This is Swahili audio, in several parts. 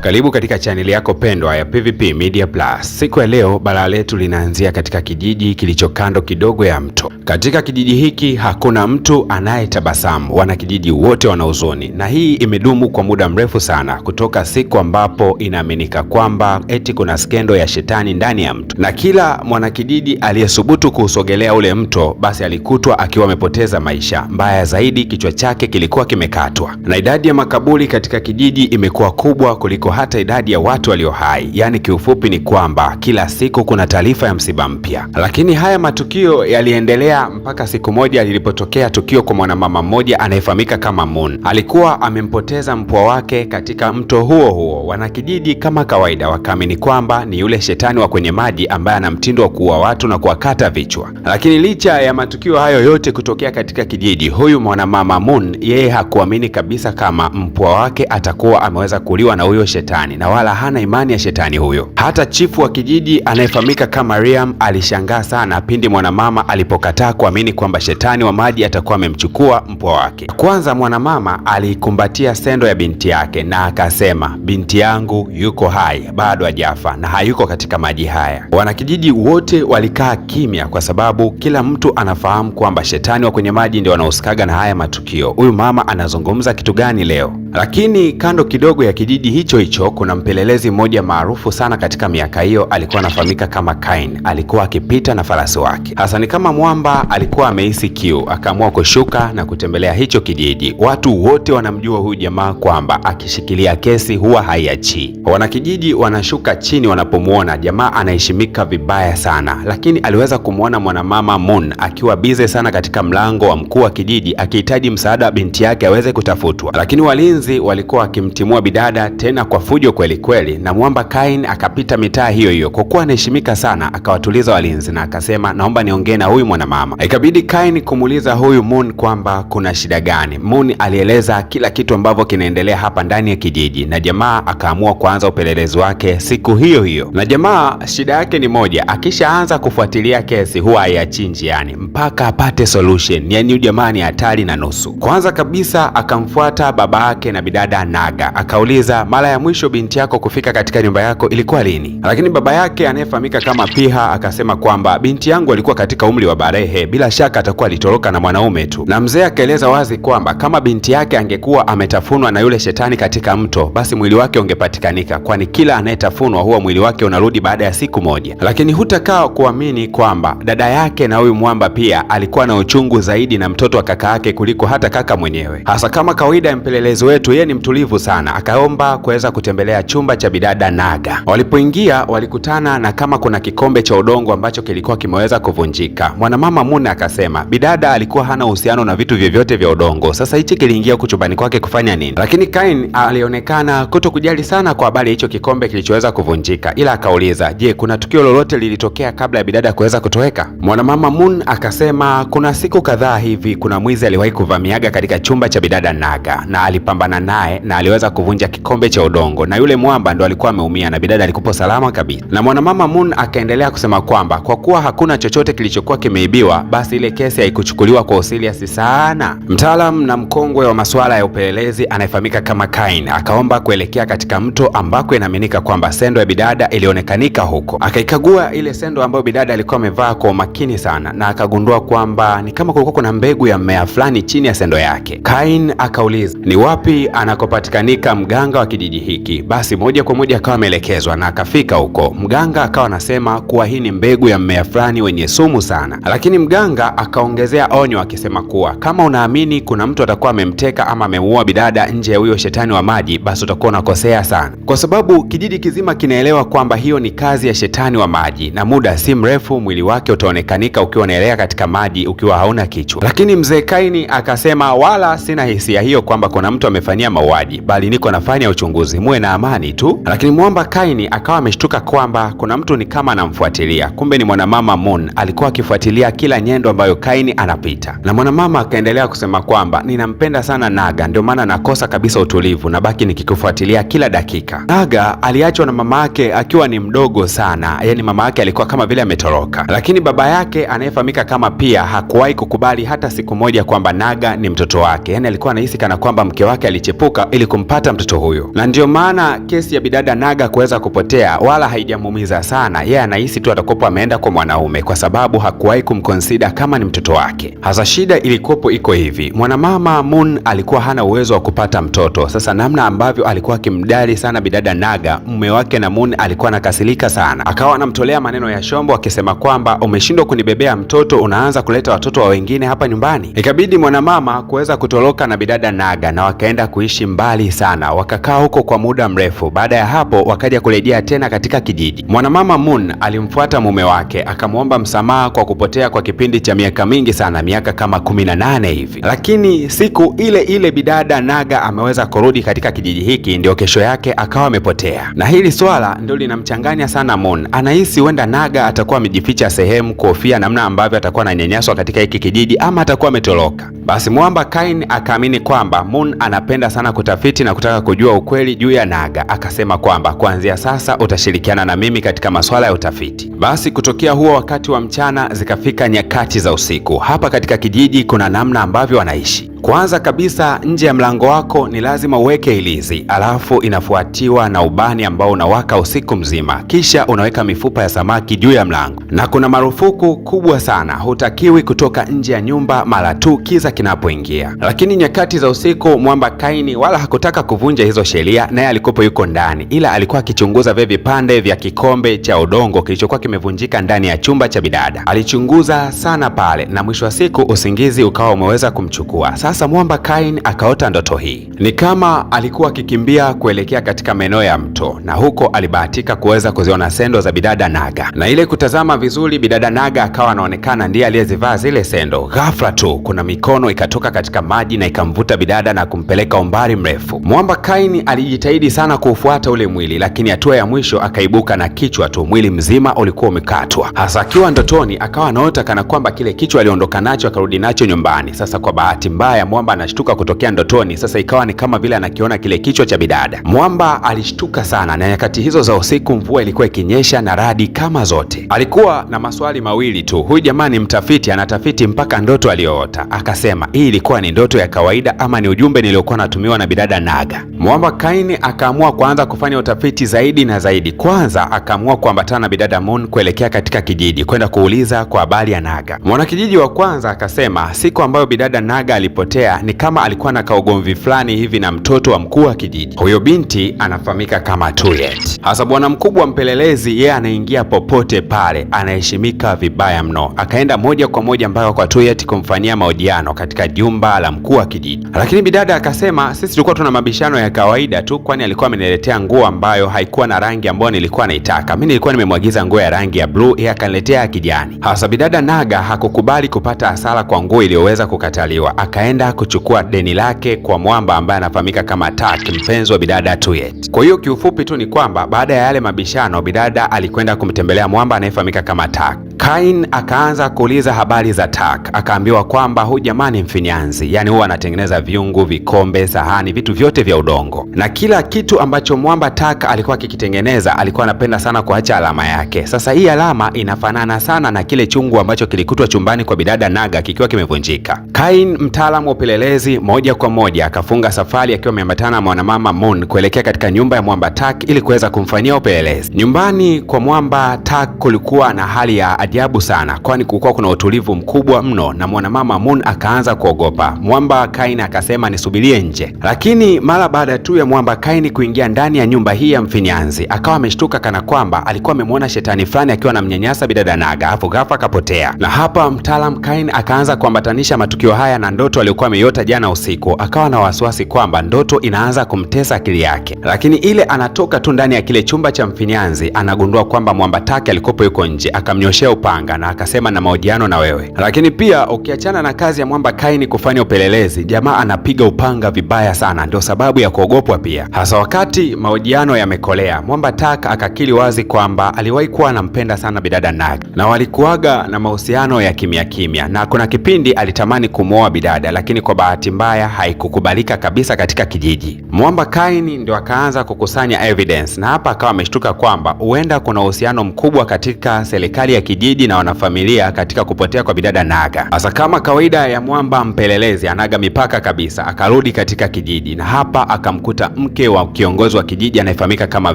Karibu katika chaneli yako pendwa ya PVP Media Plus. Siku ya leo balaa letu linaanzia katika kijiji kilicho kando kidogo ya mto. Katika kijiji hiki hakuna mtu anayetabasamu, wanakijiji wote wana huzuni, na hii imedumu kwa muda mrefu sana, kutoka siku ambapo inaaminika kwamba eti kuna skendo ya shetani ndani ya mto, na kila mwanakijiji aliyesubutu kuusogelea ule mto basi alikutwa akiwa amepoteza maisha. Mbaya zaidi, kichwa chake kilikuwa kimekatwa, na idadi ya makaburi katika kijiji imekuwa kubwa kuliko hata idadi ya watu walio hai. Yaani kiufupi ni kwamba kila siku kuna taarifa ya msiba mpya. Lakini haya matukio yaliendelea mpaka siku moja lilipotokea tukio kwa mwanamama mmoja anayefahamika kama Moon. Alikuwa amempoteza mpwa wake katika mto huo huo. Wanakijiji kama kawaida wakaamini kwamba ni yule shetani wa kwenye maji ambaye ana mtindo wa kuua watu na kuwakata vichwa. Lakini licha ya matukio hayo yote kutokea katika kijiji, huyu mwanamama Moon yeye hakuamini kabisa kama mpwa wake atakuwa ameweza kuliwa na huyo shetani, na wala hana imani ya shetani huyo. Hata chifu wa kijiji anayefahamika kama Mariam alishangaa sana pindi mwanamama alipokataa kuamini kwamba shetani wa maji atakuwa amemchukua mpwa wake. Kwanza mwanamama alikumbatia sendo ya binti yake na akasema, binti yangu yuko hai, bado hajafa na hayuko katika maji haya. Wanakijiji wote walikaa kimya kwa sababu kila mtu anafahamu kwamba shetani wa kwenye maji ndio wanahusikaga na haya matukio. Huyu mama anazungumza kitu gani leo? Lakini kando kidogo ya kijiji hicho hicho kuna mpelelezi mmoja maarufu sana katika miaka hiyo, alikuwa anafahamika kama Kain. Alikuwa akipita na farasi wake. Hasa ni kama mwamba alikuwa amehisi kiu, akaamua kushuka na kutembelea hicho kijiji. Watu wote wanamjua huyu jamaa kwamba akishikilia kesi huwa haiachii. Wanakijiji wanashuka chini wanapomuona jamaa anaheshimika vibaya sana, lakini aliweza kumuona mwanamama Moon akiwa bize sana katika mlango wa mkuu wa kijiji akihitaji msaada wa binti yake aweze kutafutwa. Lakini walinzi walikuwa wakimtimua bidada tena kwa fujo kweli kweli, na mwamba Kain akapita mitaa hiyo hiyo. Kwa kuwa anaheshimika sana akawatuliza walinzi na akasema, naomba niongee na huyu mwanamama. Ikabidi Kain kumuuliza huyu Moon kwamba kuna shida gani. Moon alieleza kila kitu ambavyo kinaendelea hapa ndani ya kijiji, na jamaa akaamua kuanza upelelezi wake siku hiyo hiyo. Na jamaa shida yake ni moja, akishaanza kufuatilia kesi huwa haiachii njiani mpaka apate solution. Yani huyu jamaa ni hatari na nusu. Kwanza kabisa akamfuata baba yake na bidada Naga, akauliza mara ya mwisho binti yako kufika katika nyumba yako ilikuwa lini? Lakini baba yake anayefahamika kama Piha akasema kwamba binti yangu alikuwa katika umri wa barehe, bila shaka atakuwa alitoroka na mwanaume tu. Na mzee akaeleza wazi kwamba kama binti yake angekuwa ametafunwa na yule shetani katika mto, basi mwili wake ungepatikanika, kwani kila anayetafunwa huwa mwili wake unarudi baada ya siku moja. Lakini hutakaa kuamini kwamba dada yake na huyu mwamba pia alikuwa na uchungu zaidi na mtoto wa kaka yake kuliko hata kaka mwenyewe. Hasa kama kawaida ya mpelelezi wetu, yeye ni mtulivu sana, akaomba kuweza kutembelea chumba cha bidada Naga. Walipoingia walikutana na kama kuna kikombe cha udongo ambacho kilikuwa kimeweza kuvunjika. Mwanamama Muna akasema bidada alikuwa hana uhusiano na vitu vyovyote vya udongo, sasa hichi kiliingia huko chumbani kwake kufanya nini? Lakini Kain alionekana kuto kujali sana kwa habari hicho kikombe kilichoweza kuvunjika, ila akauliza, je, kuna tukio lolote lilitokea kabla ya bidada kuweza kutoweka? Mwanamama Moon akasema kuna siku kadhaa hivi kuna mwizi aliwahi kuvamiaga katika chumba cha bidada Naga na alipambana naye na aliweza kuvunja kikombe cha udongo, na yule mwamba ndo alikuwa ameumia na bidada alikuwa salama kabisa. Na mwanamama Moon akaendelea kusema kwamba kwa kuwa hakuna chochote kilichokuwa kimeibiwa, basi ile kesi haikuchukuliwa kwa serious sana. Mtaalamu na mkongwe wa masuala ya upelelezi anayefahamika kama Kain akaomba kuelekea katika mto ambako inaaminika kwamba sendo ya bidada ilionekanika huko. Akaikagua ile sendo ambayo bidada alikuwa amevaa kwa umakini sana, na akagundua kwamba ni kama kulikuwa kuna mbegu ya mmea fulani chini ya sendo yake. Kain akauliza ni wapi anakopatikanika mganga wa kijiji hiki. Basi moja kwa moja akawa ameelekezwa na akafika huko. Mganga akawa anasema kuwa hii ni mbegu ya mmea fulani wenye sumu sana, lakini mganga akaongezea onyo akisema kuwa kama unaamini kuna mtu atakuwa amemteka ama amemuua bidada nje ya huyo shetani wa maji, basi utakuwa unakosea sana, kwa sababu kijiji kizima kinaelewa kwamba hiyo ni kazi ya shetani wa maji, na muda si mrefu mwili wake utaonekanika ukiwa unaelea katika maji ukiwa hauna kichwa. Lakini mzee Kaini akasema wala sina hisia hiyo kwamba kuna mtu amefanyia mauaji, bali niko nafanya uchunguzi, muwe na amani tu. Lakini mwamba Kaini akawa ameshtuka kwamba kuna mtu ni kama anamfuatilia. Kumbe ni mwanamama Moon alikuwa akifuatilia kila nyendo ambayo Kaini anapita. Na mwanamama akaendelea kusema kwamba ninampenda sana Naga, ndio maana nakosa kabisa utulivu na baki nikikufuatilia kila dakika. Naga aliachwa na mama yake akiwa ni mdogo sana, yani mama yake alikuwa kama vile ametoroka. Lakini baba yake anayefahamika kama Pia hakuwahi kukubali hata siku moja kwamba Naga ni mtoto wake, yani alikuwa anahisi kana kwamba mke wake ilichepuka ili kumpata mtoto huyo, na ndio maana kesi ya bidada Naga kuweza kupotea wala haijamuumiza sana. Yeye anahisi tu atakopo ameenda kwa mwanaume, kwa sababu hakuwahi kumconsider kama ni mtoto wake. Hasa shida ilikopo iko hivi: mwanamama Moon alikuwa hana uwezo wa kupata mtoto. Sasa namna ambavyo alikuwa akimdali sana bidada Naga, mume wake na Moon alikuwa anakasirika sana, akawa anamtolea maneno ya shombo akisema kwamba umeshindwa kunibebea mtoto, unaanza kuleta watoto wa wengine hapa nyumbani. Ikabidi mwanamama kuweza kutoroka na bidada Naga na wakaenda kuishi mbali sana, wakakaa huko kwa muda mrefu. Baada ya hapo wakaja kurejea tena katika kijiji. Mwanamama Moon alimfuata mume wake akamwomba msamaha kwa kupotea kwa kipindi cha miaka mingi sana, miaka kama 18 hivi. Lakini siku ile ile bidada Naga ameweza kurudi katika kijiji hiki, ndio kesho yake akawa amepotea, na hili swala ndio linamchanganya sana Moon. Anahisi huenda Naga atakuwa amejificha sehemu kuhofia namna ambavyo atakuwa ananyanyaswa katika hiki kijiji, ama atakuwa ametoroka. Basi mwamba Kain akaamini kwamba Moon anapenda sana kutafiti na kutaka kujua ukweli juu ya Naga. Akasema kwamba kuanzia sasa utashirikiana na mimi katika masuala ya utafiti. Basi kutokea huo wakati wa mchana zikafika nyakati za usiku. Hapa katika kijiji kuna namna ambavyo wanaishi. Kwanza kabisa, nje ya mlango wako ni lazima uweke ilizi, alafu inafuatiwa na ubani ambao unawaka usiku mzima, kisha unaweka mifupa ya samaki juu ya mlango. Na kuna marufuku kubwa sana, hutakiwi kutoka nje ya nyumba mara tu kiza kinapoingia. Lakini nyakati za usiku mwamba Kaini wala hakutaka kuvunja hizo sheria, naye alikuwa yuko ndani, ila alikuwa akichunguza vile vipande vya kikombe cha udongo kilichokuwa kimevunjika ndani ya chumba cha bidada. Alichunguza sana pale, na mwisho wa siku usingizi ukawa umeweza kumchukua. Sasa mwamba Kain akaota ndoto hii. Ni kama alikuwa akikimbia kuelekea katika maeneo ya mto, na huko alibahatika kuweza kuziona sendo za bidada Naga. Na ile kutazama vizuri, bidada Naga akawa anaonekana ndiye aliyezivaa zile sendo. Ghafla tu kuna mikono ikatoka katika maji na ikamvuta bidada na kumpeleka umbali mrefu. Mwamba Kain alijitahidi sana kuufuata ule mwili, lakini hatua ya mwisho akaibuka na kichwa tu, mwili mzima ulikuwa umekatwa. Hasa akiwa ndotoni akawa anaota kana kwamba kile kichwa aliondoka nacho akarudi nacho nyumbani. Sasa kwa bahati mbaya mwamba anashtuka kutokea ndotoni. Sasa ikawa ni kama vile anakiona kile kichwa cha bidada. Mwamba alishtuka sana, na nyakati hizo za usiku mvua ilikuwa ikinyesha na radi kama zote. Alikuwa na maswali mawili tu. Huyu jamani mtafiti anatafiti mpaka ndoto aliyoota. Akasema hii ilikuwa ni ndoto ya kawaida ama ni ujumbe niliokuwa natumiwa na bidada Naga. Mwamba Kaini akaamua kuanza kufanya utafiti zaidi na zaidi. Kwanza akaamua kuambatana na bidada Moon kuelekea katika kijiji kwenda kuuliza kwa habari ya Naga. Mwanakijiji wa kwanza akasema siku ambayo bidada Naga alipotea ni kama alikuwa na kaugomvi fulani hivi na mtoto wa mkuu wa kijiji. Huyo binti anafahamika kama Tuyet. Hasa bwana mkubwa mpelelezi, yeye anaingia popote pale, anaheshimika vibaya mno. Akaenda moja kwa moja mpaka kwa Tuyet kumfanyia mahojiano katika jumba la mkuu wa kijiji. Lakini bidada akasema sisi tulikuwa tuna mabishano ya kawaida tu, kwani alikuwa ameniletea nguo ambayo haikuwa na rangi ambayo nilikuwa naitaka. Mimi nilikuwa nimemwagiza nguo ya rangi ya blue, yeye akaniletea ya kijani. Hasa bidada Naga hakukubali kupata hasara kwa nguo iliyoweza kukataliwa. Akaenda kuchukua deni lake kwa mwamba ambaye anafahamika kama Tak, mpenzi wa bidada Tuyet. Kwa hiyo kiufupi tu ni kwamba baada ya yale mabishano bidada alikwenda kumtembelea mwamba anayefahamika kama Tak. Kain akaanza kuuliza habari za Tak, akaambiwa kwamba huyu jamani mfinyanzi, yani huwa anatengeneza viungu, vikombe, sahani, vitu vyote vya udongo, na kila kitu ambacho mwamba Tak alikuwa akikitengeneza alikuwa anapenda sana kuacha alama yake. Sasa hii alama inafanana sana na kile chungu ambacho kilikutwa chumbani kwa bidada Naga kikiwa kimevunjika. Kain, mtaalamu wa upelelezi, moja kwa moja akafunga safari akiwa ameambatana na mwanamama Moon kuelekea katika nyumba ya mwamba Tak ili kuweza kumfanyia upelelezi. Nyumbani kwa mwamba Tak kulikuwa na hali ya ajabu sana, kwani kulikuwa kuna utulivu mkubwa mno, na mwanamama Moon akaanza kuogopa. Mwamba Kain akasema nisubirie nje, lakini mara baada tu ya mwamba Kain kuingia ndani ya nyumba hii ya mfinyanzi akawa ameshtuka kana kwamba alikuwa amemwona shetani fulani akiwa anamnyanyasa bidada Naga, afu ghafla akapotea. Na hapa mtaalam Kain akaanza kuambatanisha matukio haya na ndoto aliyokuwa ameiota jana usiku. Akawa na wasiwasi kwamba ndoto inaanza kumtesa akili yake, lakini ile anatoka tu ndani ya kile chumba cha mfinyanzi anagundua kwamba mwamba Tak alikopo yuko nje. Akamnyoshea upanga na akasema na mahojiano na wewe. Lakini pia ukiachana na kazi ya mwamba Kaini kufanya upelelezi, jamaa anapiga upanga vibaya sana, ndio sababu ya kuogopwa pia. Hasa wakati mahojiano yamekolea, mwamba Tak akakiri wazi kwamba aliwahi kuwa anampenda sana bidada Naga na walikuwaga na mahusiano ya kimya kimya, na kuna kipindi alitamani kumwoa bidada, lakini kwa bahati mbaya haikukubalika kabisa katika kijiji. Mwamba Kaini ndio akaanza kukusanya evidence, na hapa akawa ameshtuka kwamba huenda kuna uhusiano mkubwa katika serikali ya kijiji kijiji na wanafamilia katika kupotea kwa bidada Naga. Sasa kama kawaida ya mwamba mpelelezi, anaga mipaka kabisa, akarudi katika kijiji na hapa akamkuta mke wa kiongozi wa kijiji anayefahamika kama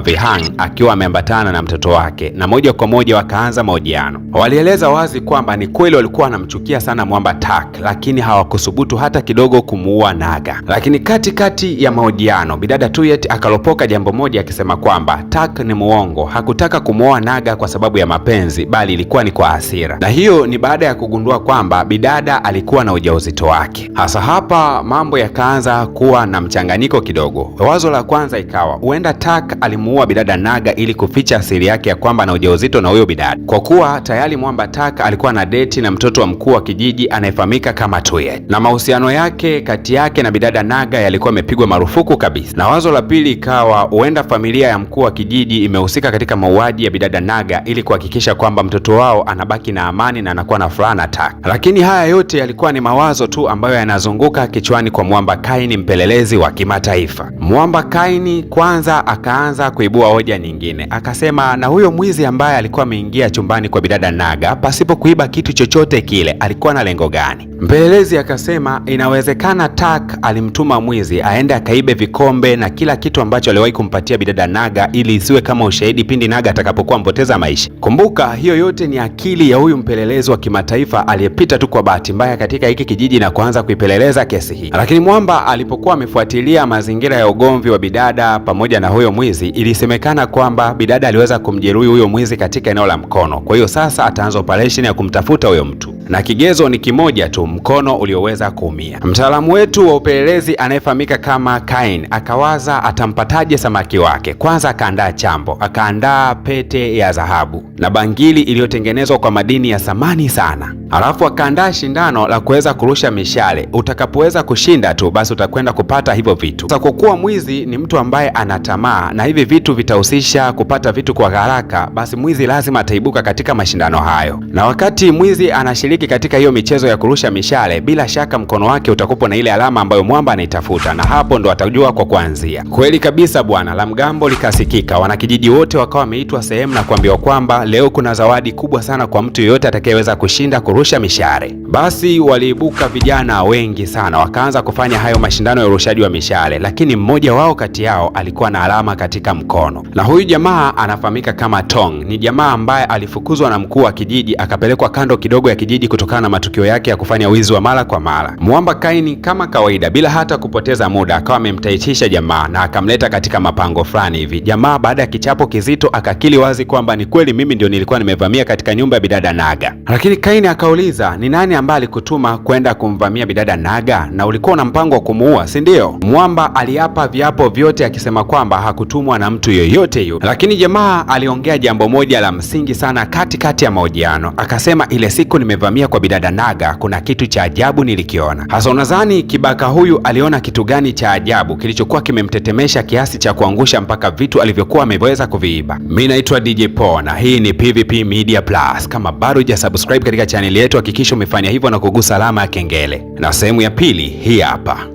Vihang akiwa ameambatana na mtoto wake, na moja kwa moja wakaanza mahojiano. Walieleza wazi kwamba ni kweli walikuwa wanamchukia sana mwamba Tak, lakini hawakusubutu hata kidogo kumuua Naga. Lakini katikati ya mahojiano bidada Tuyet akalopoka jambo moja akisema kwamba Tak ni muongo, hakutaka kumuoa Naga kwa sababu ya mapenzi, bali ilikuwa ni kwa hasira, na hiyo ni baada ya kugundua kwamba bidada alikuwa na ujauzito wake. Hasa hapa mambo yakaanza kuwa na mchanganyiko kidogo. Wazo la kwanza ikawa huenda Tak alimuua bidada Naga ili kuficha asili yake ya kwamba na ujauzito na huyo bidada, kwa kuwa tayari mwamba Tak alikuwa na deti na mtoto wa mkuu wa kijiji anayefahamika kama Tuyet, na mahusiano yake kati yake na bidada Naga yalikuwa yamepigwa marufuku kabisa. Na wazo la pili ikawa huenda familia ya mkuu wa kijiji imehusika katika mauaji ya bidada Naga ili kuhakikisha kwamba mtoto wao anabaki na amani na anakuwa na furaha na Tak. Lakini haya yote yalikuwa ni mawazo tu ambayo yanazunguka kichwani kwa Mwamba Kaini, mpelelezi wa kimataifa. Mwamba Kaini kwanza akaanza kuibua hoja nyingine, akasema na huyo mwizi ambaye alikuwa ameingia chumbani kwa bidada Naga pasipo kuiba kitu chochote kile alikuwa na lengo gani? Mpelelezi akasema inawezekana Tak alimtuma mwizi aende akaibe vikombe na kila kitu ambacho aliwahi kumpatia bidada Naga ili isiwe kama ushahidi pindi Naga atakapokuwa mpoteza maisha. Kumbuka hiyo yote ni akili ya huyu mpelelezi wa kimataifa aliyepita tu kwa bahati mbaya katika hiki kijiji na kuanza kuipeleleza kesi hii. Lakini Mwamba alipokuwa amefuatilia mazingira ya ugomvi wa bidada pamoja na huyo mwizi, ilisemekana kwamba bidada aliweza kumjeruhi huyo mwizi katika eneo la mkono. Kwa hiyo sasa ataanza operation ya kumtafuta huyo mtu, na kigezo ni kimoja tu, mkono ulioweza kuumia. Mtaalamu wetu wa upelelezi anayefahamika kama Kain akawaza atampataje samaki wake. Kwanza akaandaa chambo, akaandaa pete ya dhahabu na bangili iliyotengenezwa kwa madini ya thamani sana. Alafu akaandaa shindano la kuweza kurusha mishale. Utakapoweza kushinda tu basi utakwenda kupata hivyo vitu. Sasa kwa kuwa mwizi ni mtu ambaye ana tamaa na hivi vitu vitahusisha kupata vitu kwa haraka, basi mwizi lazima ataibuka katika mashindano hayo. Na wakati mwizi anashiriki katika hiyo michezo ya kurusha mishale, bila shaka mkono wake utakupo na ile alama ambayo Mwamba anaitafuta, na hapo ndo atajua kwa kuanzia. Kweli kabisa bwana, la mgambo likasikika. Wanakijiji wote wakawa wameitwa sehemu na kuambiwa kwamba leo kuna zawadi kubwa sana kwa mtu yeyote atakayeweza kushinda kurusha mishale. Basi waliibuka vijana wengi sana wakaanza kufanya hayo mashindano ya urushaji wa mishale, lakini mmoja wao kati yao alikuwa na alama katika mkono. Na huyu jamaa anafahamika kama Tong. Ni jamaa ambaye alifukuzwa na mkuu wa kijiji akapelekwa kando kidogo ya kijiji kutokana na matukio yake ya kufanya wizi wa mara kwa mara. Mwamba Kaini kama kawaida bila hata kupoteza muda akawa amemtaitisha jamaa na akamleta katika mapango fulani hivi. Jamaa baada ya kichapo kizito akakili wazi kwamba ni kweli mimi ndio nilikuwa nimevamia katika nyumba ya bidada Naga. Lakini Kaini akauliza, ni nani ambaye alikutuma kwenda kumvamia bidada Naga na ulikuwa una mpango wa kumuua, si ndio? Mwamba aliapa viapo vyote akisema kwamba hakutumwa na mtu yoyote yule. Lakini jamaa aliongea jambo moja la msingi sana katikati ya mahojiano. Akasema ile siku nimevamia kwa bidada Naga kuna kitu cha ajabu nilikiona. Hasa unadhani kibaka huyu aliona kitu gani cha ajabu kilichokuwa kimemtetemesha kiasi cha kuangusha mpaka vitu alivyokuwa ameweza kuviiba? Mimi naitwa DJ Paul na hii ni PVP Media Plus. Kama bado hujasubscribe katika channel yetu hakikisha umefanya hivyo na kugusa alama ya kengele. Na sehemu ya pili hii hapa.